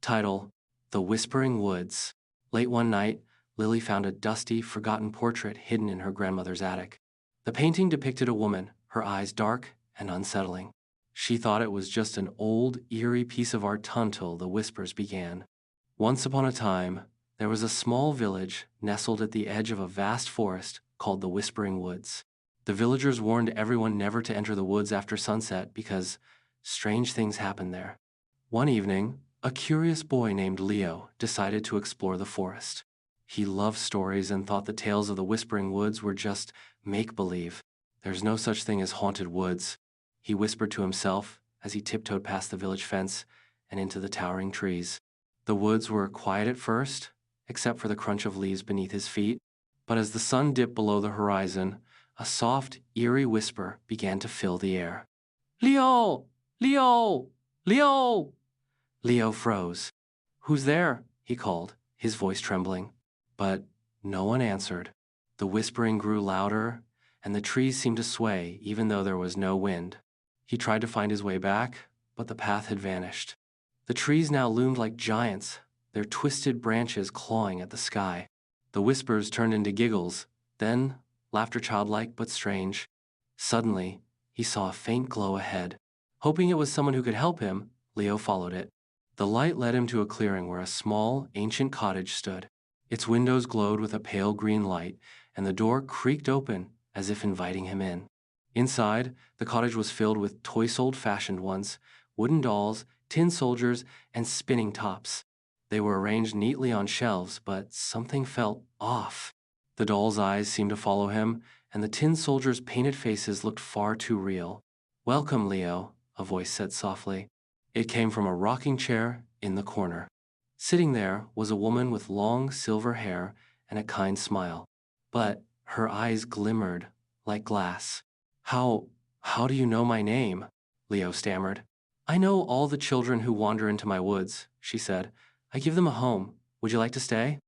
Title: The Whispering Woods. Late one night, Lily found a dusty, forgotten portrait hidden in her grandmother's attic. The painting depicted a woman, her eyes dark and unsettling. She thought it was just an old, eerie piece of art until the whispers began. Once upon a time, there was a small village nestled at the edge of a vast forest called the Whispering Woods. The villagers warned everyone never to enter the woods after sunset because strange things happened there. One evening, a curious boy named Leo decided to explore the forest. He loved stories and thought the tales of the Whispering Woods were just make-believe. There's no such thing as haunted woods, he whispered to himself as he tiptoed past the village fence and into the towering trees. The woods were quiet at first, except for the crunch of leaves beneath his feet, but as the sun dipped below the horizon, a soft, eerie whisper began to fill the air. "Leo! Leo! Leo!" Leo froze. "Who's there?" he called, his voice trembling. But no one answered. The whispering grew louder, and the trees seemed to sway even though there was no wind. He tried to find his way back, but the path had vanished. The trees now loomed like giants, their twisted branches clawing at the sky. The whispers turned into giggles, then laughter childlike but strange. Suddenly, he saw a faint glow ahead. Hoping it was someone who could help him, Leo followed it. The light led him to a clearing where a small, ancient cottage stood. Its windows glowed with a pale green light, and the door creaked open as if inviting him in. Inside, the cottage was filled with toy old-fashioned ones, wooden dolls, tin soldiers, and spinning tops. They were arranged neatly on shelves, but something felt off. The doll's eyes seemed to follow him, and the tin soldiers' painted faces looked far too real. "Welcome, Leo," a voice said softly. It came from a rocking chair in the corner. Sitting there was a woman with long silver hair and a kind smile, but her eyes glimmered like glass. How do you know my name?" Leo stammered. "I know all the children who wander into my woods," she said. "I give them a home. Would you like to stay?"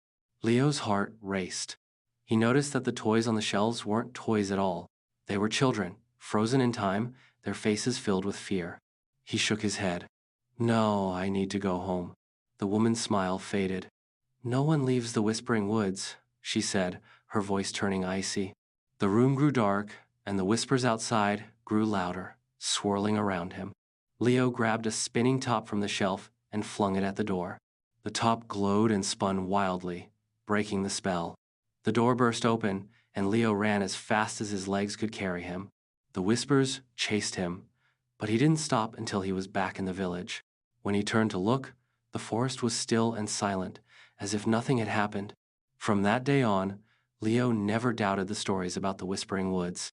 Leo's heart raced. He noticed that the toys on the shelves weren't toys at all. They were children, frozen in time, their faces filled with fear. He shook his head. "No, I need to go home." The woman's smile faded. "No one leaves the Whispering Woods," she said, her voice turning icy. The room grew dark, and the whispers outside grew louder, swirling around him. Leo grabbed a spinning top from the shelf and flung it at the door. The top glowed and spun wildly, breaking the spell. The door burst open, and Leo ran as fast as his legs could carry him. The whispers chased him, but he didn't stop until he was back in the village. When he turned to look, the forest was still and silent, as if nothing had happened. From that day on, Leo never doubted the stories about the Whispering Woods.